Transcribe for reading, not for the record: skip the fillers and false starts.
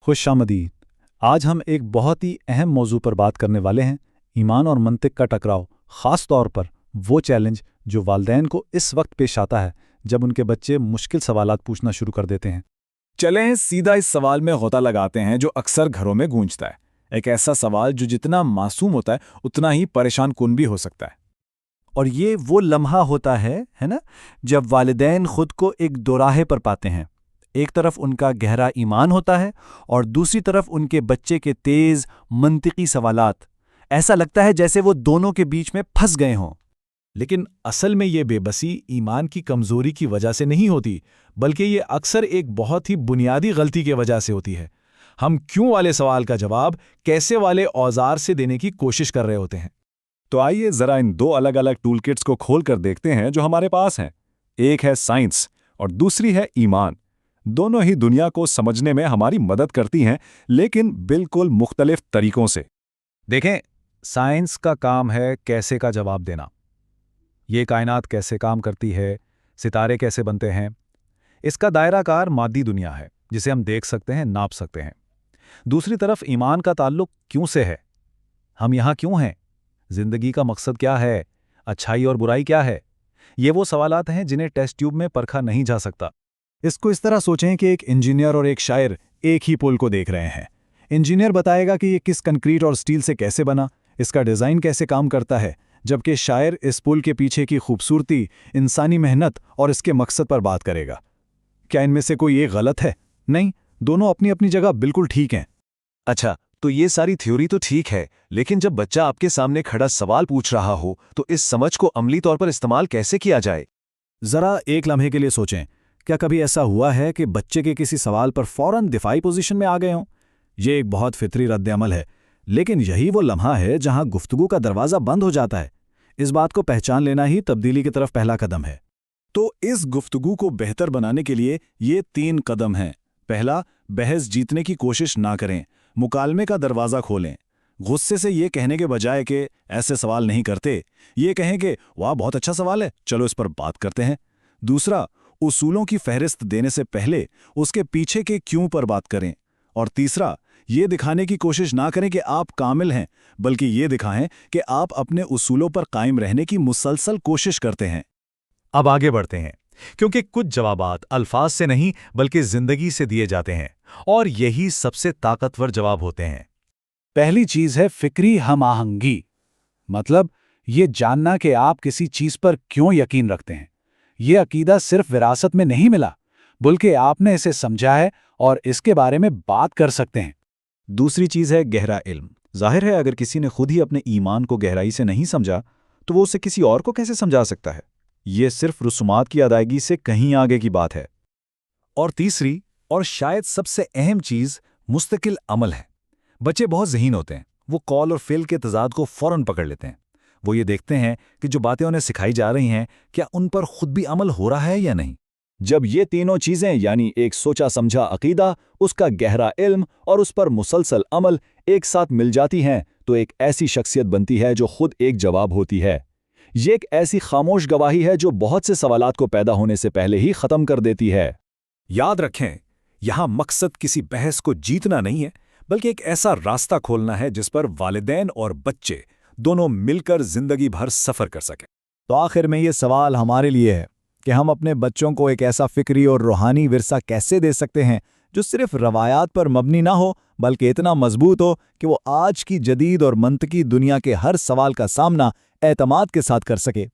खुश आमदीद। आज हम एक बहुत ही अहम मौजू पर बात करने वाले हैं, ईमान और मंतिक का टकराव, ख़ास तौर पर वो चैलेंज जो वालिदैन को इस वक्त पेश आता है जब उनके बच्चे मुश्किल सवालात पूछना शुरू कर देते हैं। चलें सीधा इस सवाल में गोता लगाते हैं जो अक्सर घरों में गूंजता है। एक ऐसा सवाल जो जितना मासूम होता है उतना ही परेशान कुन भी हो सकता है। और ये वो लम्हा होता है ना, जब वालिदैन खुद को एक दोराहे पर पाते हैं। एक तरफ उनका गहरा ईमान होता है और दूसरी तरफ उनके बच्चे के तेज मंतिकी सवालात। ऐसा लगता है जैसे वो दोनों के बीच में फंस गए हों। लेकिन असल में ये बेबसी ईमान की कमजोरी की वजह से नहीं होती, बल्कि ये अक्सर एक बहुत ही बुनियादी गलती की वजह से होती है। हम क्यों वाले सवाल का जवाब कैसे वाले औजार से देने की कोशिश कर रहे होते हैं। तो आइए जरा इन दो अलग अलग टूल किट्स को खोल कर देखते हैं जो हमारे पास हैं। एक है साइंस और दूसरी है ईमान। दोनों ही दुनिया को समझने में हमारी मदद करती हैं, लेकिन बिल्कुल मुख्तलिफ तरीकों से। देखें, साइंस का काम है कैसे का जवाब देना। ये कायनात कैसे काम करती है, सितारे कैसे बनते हैं। इसका दायराकार मादी दुनिया है जिसे हम देख सकते हैं, नाप सकते हैं। दूसरी तरफ ईमान का ताल्लुक क्यों से है। हम यहाँ क्यों हैं, जिंदगी का मकसद क्या है, अच्छाई और बुराई क्या है। ये वो सवालात हैं जिन्हें टेस्ट ट्यूब में परखा नहीं जा सकता। इसको इस तरह सोचें कि एक इंजीनियर और एक शायर एक ही पुल को देख रहे हैं। इंजीनियर बताएगा कि ये किस कंक्रीट और स्टील से कैसे बना, इसका डिज़ाइन कैसे काम करता है, जबकि शायर इस पुल के पीछे की खूबसूरती, इंसानी मेहनत और इसके मकसद पर बात करेगा। क्या इनमें से कोई एक गलत है? नहीं, दोनों अपनी अपनी जगह बिल्कुल ठीक हैं। अच्छा, तो ये सारी थ्योरी तो ठीक है, लेकिन जब बच्चा आपके सामने खड़ा सवाल पूछ रहा हो तो इस समझ को अमली तौर पर इस्तेमाल कैसे किया जाए? जरा एक लम्हे के लिए सोचें, क्या कभी ऐसा हुआ है कि बच्चे के किसी सवाल पर फौरन दिफाई पोजीशन में आ गए हों? ये एक बहुत फितरी रद्द-ए-अमल है, लेकिन यही वो लम्हा है जहां गुफ्तगू का दरवाज़ा बंद हो जाता है। इस बात को पहचान लेना ही तब्दीली की तरफ पहला कदम है। तो इस गुफ्तगू को बेहतर बनाने के लिए ये 3 कदम हैं। पहला, बहस जीतने की कोशिश ना करें, मुकालमे का दरवाज़ा खोलें। गुस्से से ये कहने के बजाय कि ऐसे सवाल नहीं करते, ये कहें कि वाह बहुत अच्छा सवाल है, चलो इस पर बात करते हैं। दूसरा, उसूलों की फहरिस्त देने से पहले उसके पीछे के क्यों पर बात करें। और तीसरा, ये दिखाने की कोशिश ना करें कि आप कामिल हैं, बल्कि ये दिखाएं कि आप अपने उसूलों पर कायम रहने की मुसलसल कोशिश करते हैं। अब आगे बढ़ते हैं, क्योंकि कुछ जवाबात अल्फाज से नहीं बल्कि जिंदगी से दिए जाते हैं, और यही सबसे ताकतवर जवाब होते हैं। पहली चीज़ है फिक्री हम आहंगी, मतलब ये जानना कि आप किसी चीज़ पर क्यों यकीन रखते हैं। ये अकीदा सिर्फ विरासत में नहीं मिला, बल्कि आपने इसे समझा है और इसके बारे में बात कर सकते हैं। दूसरी चीज़ है गहरा इल्म। जाहिर है अगर किसी ने खुद ही अपने ईमान को गहराई से नहीं समझा तो वो उसे किसी और को कैसे समझा सकता है। ये सिर्फ रसूमात की अदायगी से कहीं आगे की बात है। और तीसरी और शायद सबसे अहम चीज़ मुस्तकिल अमल है। बच्चे बहुत ज़हीन होते हैं, वो कॉल और फ़ेल के तज़ाद को फ़ौरन पकड़ लेते हैं। वो ये देखते हैं कि जो बातें उन्हें सिखाई जा रही हैं क्या उन पर खुद भी अमल हो रहा है या नहीं। जब ये तीनों चीज़ें यानी एक सोचा समझा अकीदा, उसका गहरा इल्म और उस पर मुसलसल अमल एक साथ मिल जाती हैं तो एक ऐसी शख्सियत बनती है जो खुद एक जवाब होती है। ये एक ऐसी खामोश गवाही है जो बहुत से सवालात को पैदा होने से पहले ही ख़त्म कर देती है। याद रखें, यहाँ मकसद किसी बहस को जीतना नहीं है, बल्कि एक ऐसा रास्ता खोलना है जिस पर वालिदैन और बच्चे दोनों मिलकर जिंदगी भर सफ़र कर सकें। तो आखिर में ये सवाल हमारे लिए है कि हम अपने बच्चों को एक ऐसा फिक्री और रूहानी विरसा कैसे दे सकते हैं जो सिर्फ रवायात पर मबनी ना हो, बल्कि इतना मजबूत हो कि वो आज की जदीद और मंतकी दुनिया के हर सवाल का सामना एतमाद के साथ कर सके।